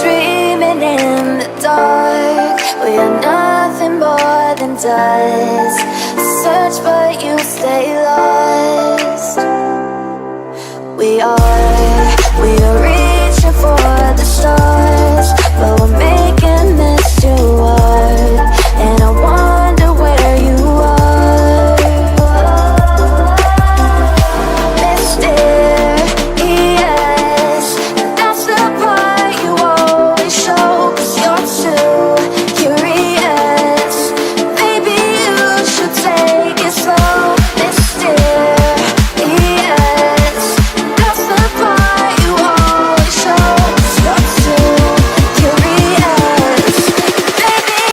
dreaming in the dark. We are nothing more than dust. Search but you stay lost. We are reaching for the stars, but we're made